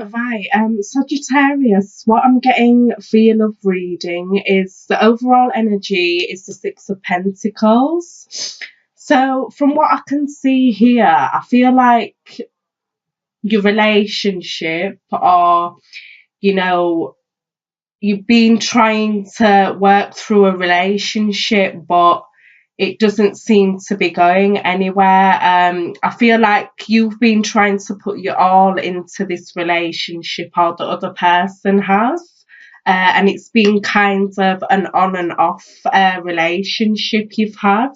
Right, Sagittarius, what I'm getting feel of reading is the overall energy is the Six of Pentacles. So, from what I can see here, I feel like your relationship, or you know, you've been trying to work through a relationship, but it doesn't seem to be going anywhere. I feel like you've been trying to put your all into this relationship, or the other person has. And it's been kind of an on and off relationship you've had.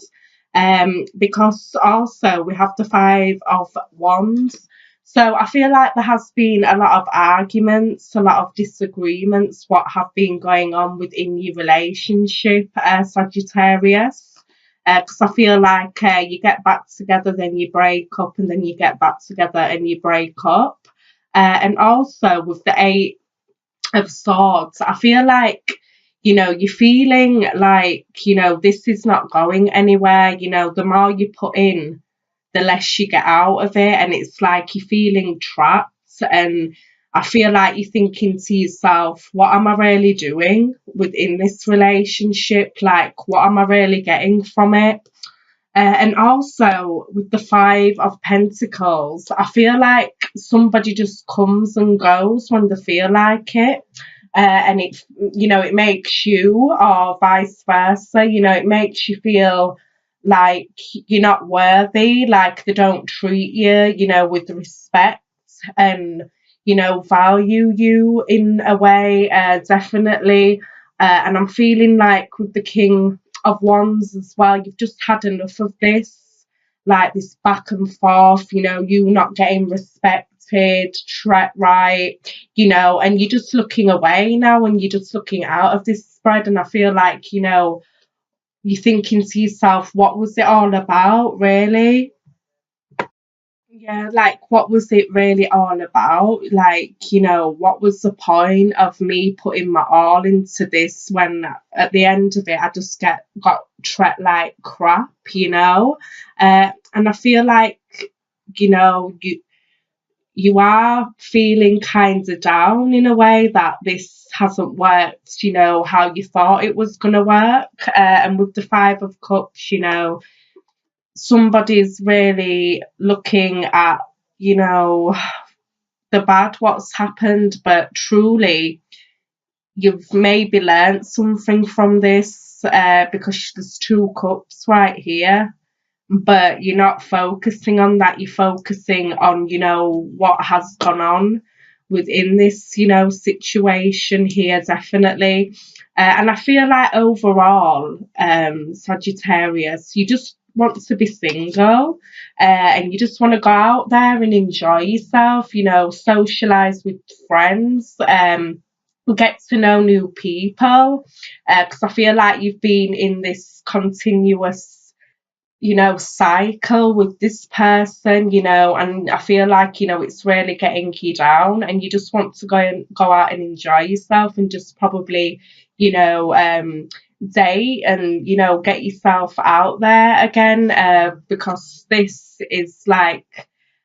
Because also we have the Five of Wands. So I feel like there has been a lot of arguments, a lot of disagreements, what have been going on within your relationship, Sagittarius. Because I feel like you get back together, then you break up, and then you get back together and you break up. And also with the Eight of Swords, I feel like, you're feeling like, this is not going anywhere. The more you put in, the less you get out of it, and it's like you're feeling trapped. And I feel like you're thinking to yourself, what am I really doing within this relationship? Like, what am I really getting from it? And also with the Five of Pentacles, I feel like somebody just comes and goes when they feel like it. And it makes you, or vice versa, it makes you feel like you're not worthy, like they don't treat you, with respect, and, value you in a way, definitely. And I'm feeling like with the King of Wands as well, you've just had enough of this, like this back and forth, you not getting respected, treat right, and you're just looking away now, and you're just looking out of this spread. And I feel like, you're thinking to yourself, what was it all about, really? Yeah, like what was it really all about? Like, what was the point of me putting my all into this when at the end of it I just got treated like crap, and I feel like, you are feeling kind of down in a way that this hasn't worked, how you thought it was going to work. And with the Five of Cups, somebody's really looking at, you know, the bad, what's happened, but truly, you've maybe learned something from this, because there's two cups right here, but you're not focusing on that. You're focusing on, what has gone on within this, situation here, definitely. And I feel like overall, Sagittarius, you just want to be single, and you just want to go out there and enjoy yourself, socialize with friends, get to know new people, because I feel like you've been in this continuous, cycle with this person, and I feel like, it's really getting you down, and you just want to go out and enjoy yourself, and just probably, date, and, get yourself out there again, because this is like,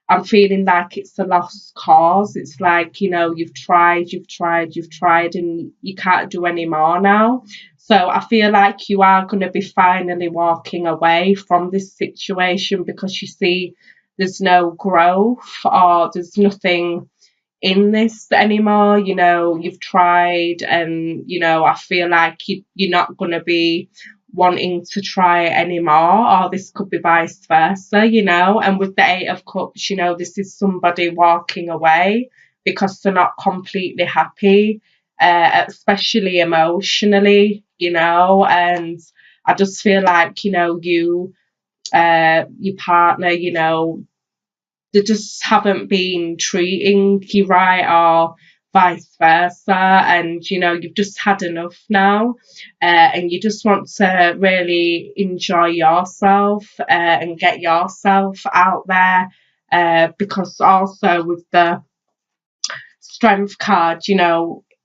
I'm feeling like it's a lost cause. It's like, you've tried, and you can't do any more now. So I feel like you are going to be finally walking away from this situation, because you see there's no growth, or there's nothing in this anymore. You've tried, and, I feel like you're not going to be wanting to try it anymore, or this could be vice versa, and with the Eight of Cups, this is somebody walking away because they're not completely happy, especially emotionally, and I just feel like, your partner, they just haven't been treating you right, or vice versa, and, you've just had enough now, and you just want to really enjoy yourself, and get yourself out there, because also with the Strength card,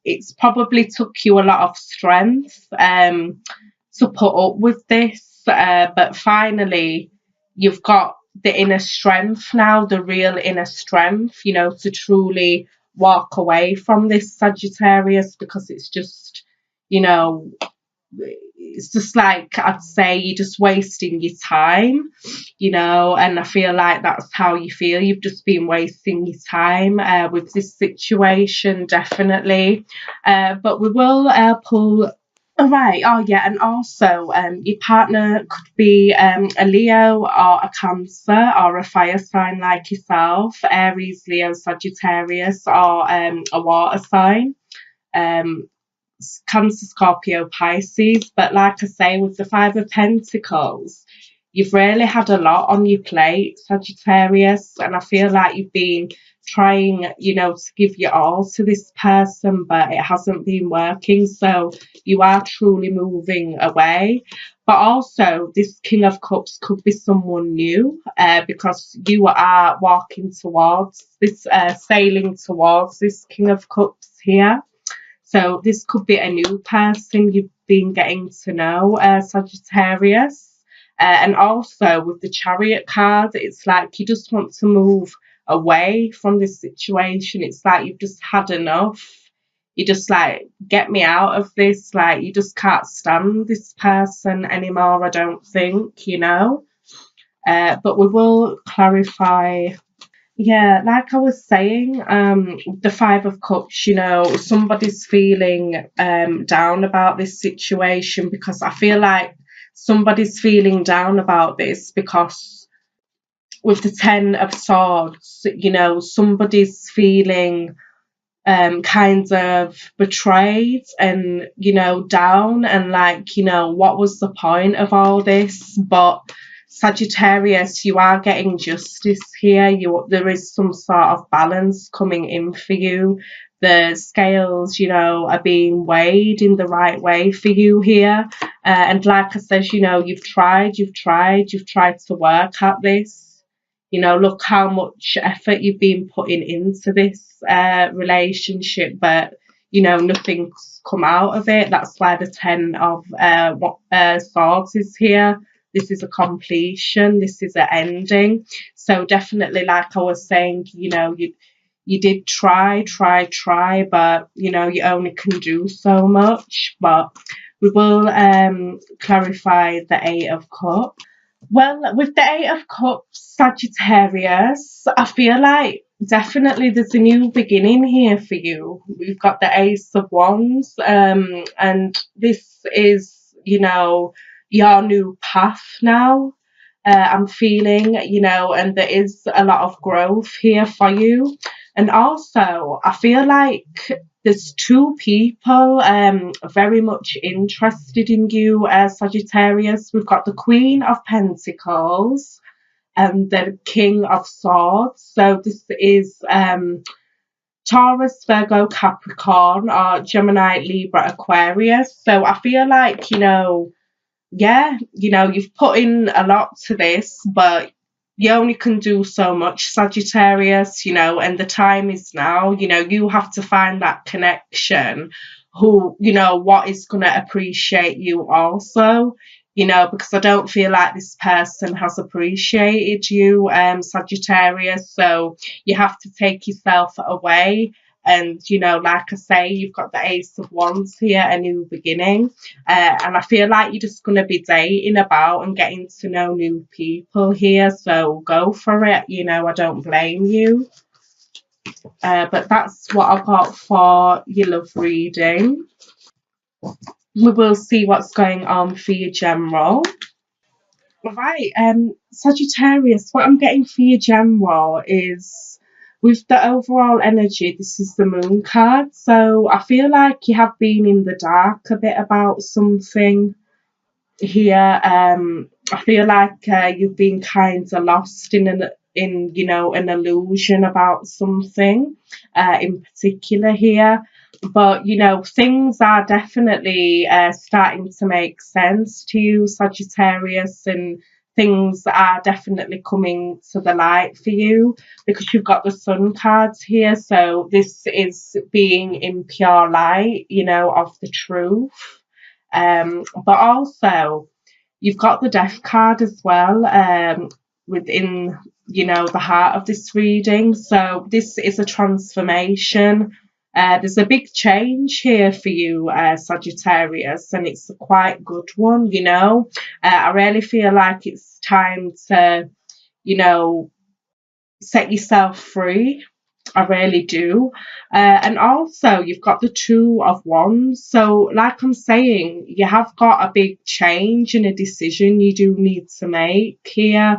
it's probably took you a lot of strength, to put up with this, but finally you've got the inner strength now, the real inner strength, to truly walk away from this, Sagittarius, because it's just, you know, it's just like, I'd say you're just wasting your time, and I feel like that's how you feel. You've just been wasting your time with this situation, definitely. But we will pull. All right. Oh, yeah. And also, your partner could be a Leo or a Cancer or a fire sign like yourself, Aries, Leo, Sagittarius, or a water sign. Um, Cancer, Scorpio, Pisces. But like I say, with the Five of Pentacles, you've really had a lot on your plate, Sagittarius, and I feel like you've been trying, to give your all to this person, but it hasn't been working. So you are truly moving away. But also, this King of Cups could be someone new, because you are walking towards this, sailing towards this King of Cups here. So this could be a new person you've been getting to know, Sagittarius. And also with the Chariot card, it's like you just want to move away from this situation. It's like you've just had enough. You just like, get me out of this. Like, you just can't stand this person anymore, I don't think. But we will clarify. Yeah, like I was saying, the Five of Cups, somebody's feeling down about this situation, because I feel like somebody's feeling down about this because with the Ten of Swords, somebody's feeling kind of betrayed and, down, and like, what was the point of all this? But Sagittarius, you are getting justice here. There is some sort of balance coming in for you. The scales, are being weighed in the right way for you here. And like I said, you've tried to work at this. Look how much effort you've been putting into this relationship, but nothing's come out of it. That's why the Ten of Swords is here. This is a completion. This is an ending. So definitely, like I was saying, you did try, but you only can do so much. But we will clarify the Eight of Cups. Well, with the Eight of Cups, Sagittarius, I feel like definitely there's a new beginning here for you. We've got the Ace of Wands, and this is, your new path now. I'm feeling, and there is a lot of growth here for you. And also, I feel like there's two people very much interested in you, Sagittarius. We've got the Queen of Pentacles and the King of Swords. So this is Taurus, Virgo, Capricorn, or Gemini, Libra, Aquarius. So I feel like, yeah, you've put in a lot to this, but you only can do so much, Sagittarius, and the time is now. You have to find that connection who, what is going to appreciate you also, because I don't feel like this person has appreciated you, Sagittarius. So you have to take yourself away. And, like I say, you've got the Ace of Wands here, a new beginning. And I feel like you're just going to be dating about and getting to know new people here. So go for it. I don't blame you. But that's what I've got for your love reading. We will see what's going on for your general. Right, Sagittarius, what I'm getting for your general is, with the overall energy, this is the Moon card. So I feel like you have been in the dark a bit about something here. I feel like you've been kind of lost in an illusion about something in particular here. But things are definitely starting to make sense to you, Sagittarius, and things are definitely coming to the light for you, because you've got the Sun cards here. So this is being in pure light, of the truth. But also, you've got the Death card as well. within, you know, the heart of this reading. So this is a transformation. There's a big change here for you, Sagittarius, and it's a quite good one, you know. I really feel like it's time to, you know, set yourself free. I really do. And also, you've got the Two of Wands. So, like I'm saying, you have got a big change and a decision you do need to make here.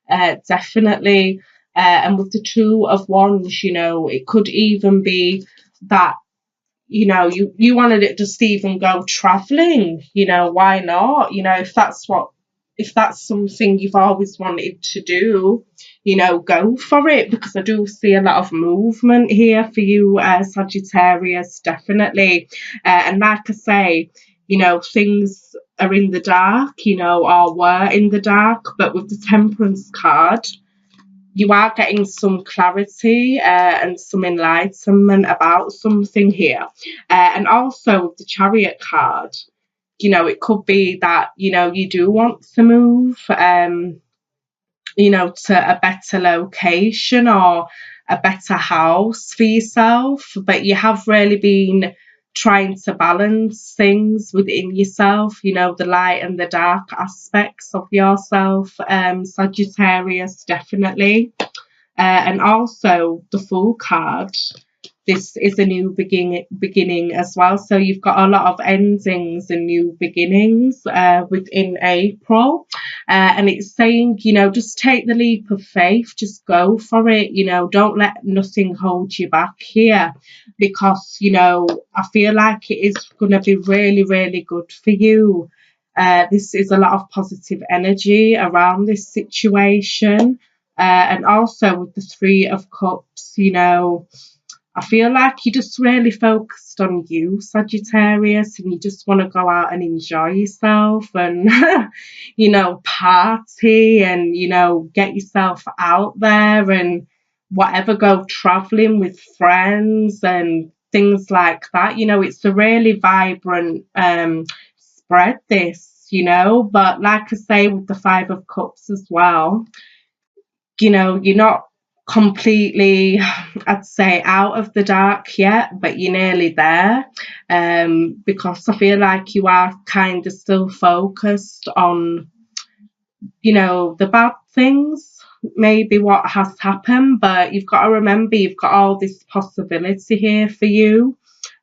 Definitely. And with the Two of Wands, you know, it could even be that, you know, you wanted it just to even go traveling, you know, why not? You know, if that's something you've always wanted to do, you know, go for it, because I do see a lot of movement here for you, Sagittarius, definitely. And like I say, you know, things are in the dark, you know, or were in the dark, but with the Temperance card, you are getting some clarity and some enlightenment about something here. And also the Chariot card, you know, it could be that, you know, you do want to move, you know, to a better location or a better house for yourself, but you have really been trying to balance things within yourself, you know, the light and the dark aspects of yourself, Sagittarius, definitely. And also the Fool card, this is a new beginning as well. So you've got a lot of endings and new beginnings within April. And it's saying, you know, just take the leap of faith, just go for it, you know, don't let nothing hold you back here, because, you know, I feel like it is going to be really, really good for you. This is a lot of positive energy around this situation. And also with the Three of Cups, you know, I feel like you just really focused on you, Sagittarius, and you just want to go out and enjoy yourself and, you know, party and, you know, get yourself out there and whatever, go traveling with friends and things like that. You know, it's a really vibrant spread, this, you know, but like I say, with the Five of Cups as well, you know, you're not completely, I'd say, out of the dark yet, but you're nearly there, because I feel like you are kind of still focused on, you know, the bad things, maybe what has happened, but you've got to remember you've got all this possibility here for you.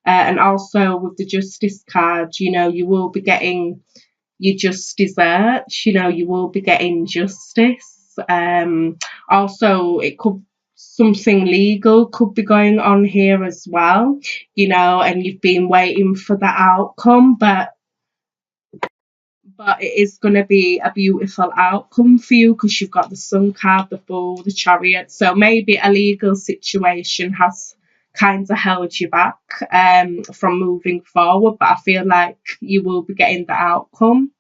And also with the Justice card, you know, you will be getting your just desserts, you know, you will be getting justice. Also, it could, something legal could be going on here as well, you know, and you've been waiting for the outcome, but it is going to be a beautiful outcome for you, because you've got the Sun card, the Fool, the Chariot. So maybe a legal situation has kind of held you back from moving forward, but I feel like you will be getting the outcome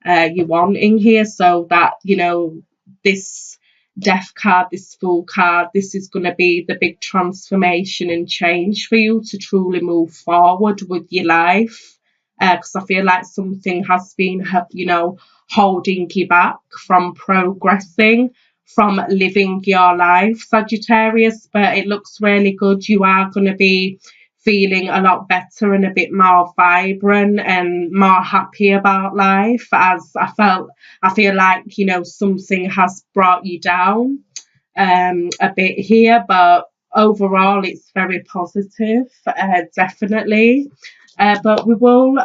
you want in here, so that, you know, this Death card, this Fool card, this is going to be the big transformation and change for you to truly move forward with your life, because I feel like something has been, you know, holding you back from progressing, from living your life, Sagittarius. But it looks really good. You are going to be feeling a lot better and a bit more vibrant and more happy about life, as I feel like, you know, something has brought you down a bit here, but overall it's very positive, definitely. But we will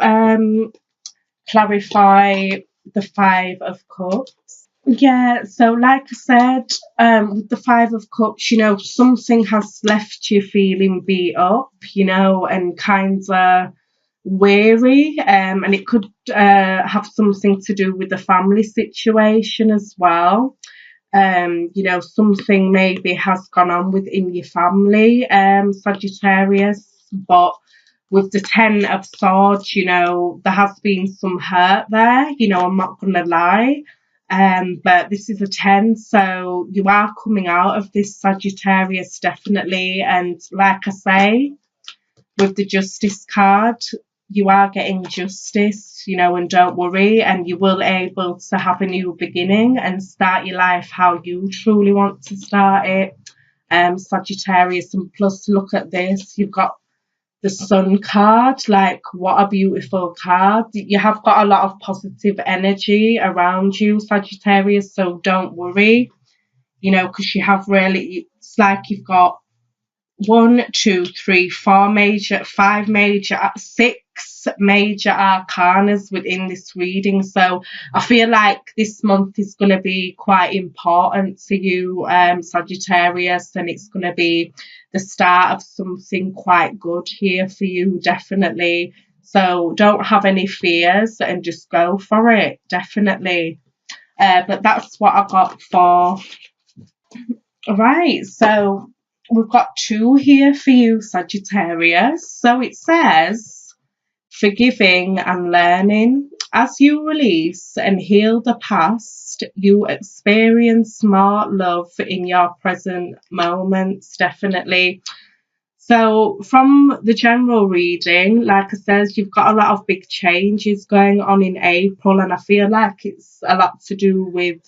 clarify the Five of Cups. Yeah, so like I said, with the Five of Cups, you know, something has left you feeling beat up, you know, and kind of weary, and it could have something to do with the family situation as well. You know, something maybe has gone on within your family, Sagittarius, but with the Ten of Swords, you know, there has been some hurt there, you know, I'm not gonna lie. But this is a 10, so you are coming out of this, Sagittarius, definitely. And like I say, with the Justice card, you are getting justice, you know, and don't worry, and you will able to have a new beginning and start your life how you truly want to start it. Sagittarius, and plus look at this, you've got the Sun card. Like, what a beautiful card. You have got a lot of positive energy around you, Sagittarius, so don't worry, you know, because you have really, it's like you've got one, two, three, four major, five major, six major arcanas within this reading. So I feel like this month is going to be quite important to you, Sagittarius, and it's going to be the start of something quite good here for you, definitely. So don't have any fears and just go for it, definitely. But that's what I got for. All right, so we've got two here for you, Sagittarius. So it says, forgiving and learning. As you release and heal the past, you experience more love in your present moments, definitely. So from the general reading, like I said, you've got a lot of big changes going on in April, and I feel like it's a lot to do with,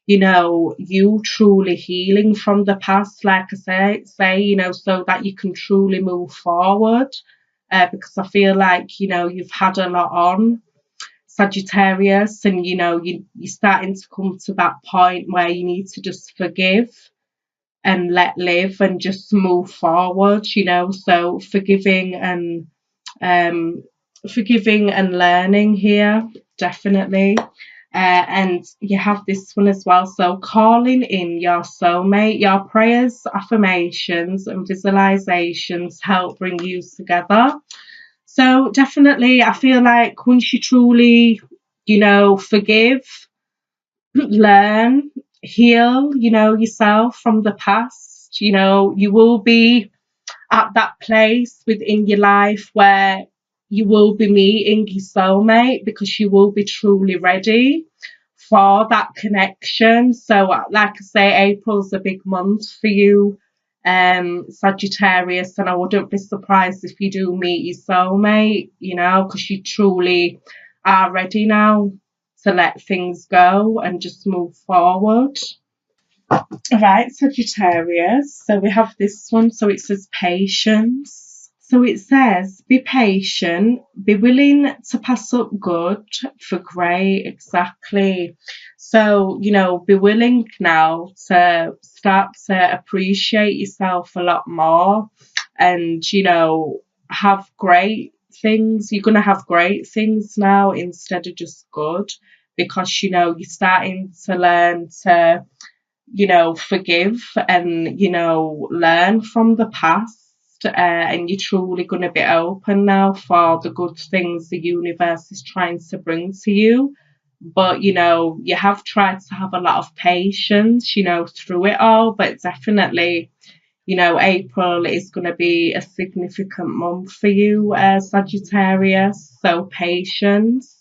you know, you truly healing from the past, like I say, you know, so that you can truly move forward. Because I feel like, you know, you've had a lot on, Sagittarius, and you know, you're starting to come to that point where you need to just forgive and let live and just move forward, you know. So um forgiving and learning here, definitely. And you have this one as well. So calling in your soulmate, your prayers, affirmations, and visualizations help bring you together. So definitely, I feel like once you truly, you know, forgive, learn, heal, you know, yourself from the past, you know, you will be at that place within your life where you will be meeting your soulmate, because you will be truly ready for that connection. So, like I say, April's a big month for you, Sagittarius, and I wouldn't be surprised if you do meet your soulmate, you know, because you truly are ready now to let things go and just move forward. Right, Sagittarius. So we have this one. So it says patience. So it says, be patient, be willing to pass up good for great. Exactly. So, you know, be willing now to start to appreciate yourself a lot more, and, you know, have great things. You're going to have great things now instead of just good, because, you know, you're starting to learn to, you know, forgive and, you know, learn from the past. And you're truly going to be open now for the good things the universe is trying to bring to you. But, you know, you have tried to have a lot of patience, you know, through it all. But definitely, you know, April is going to be a significant month for you, Sagittarius. So patience.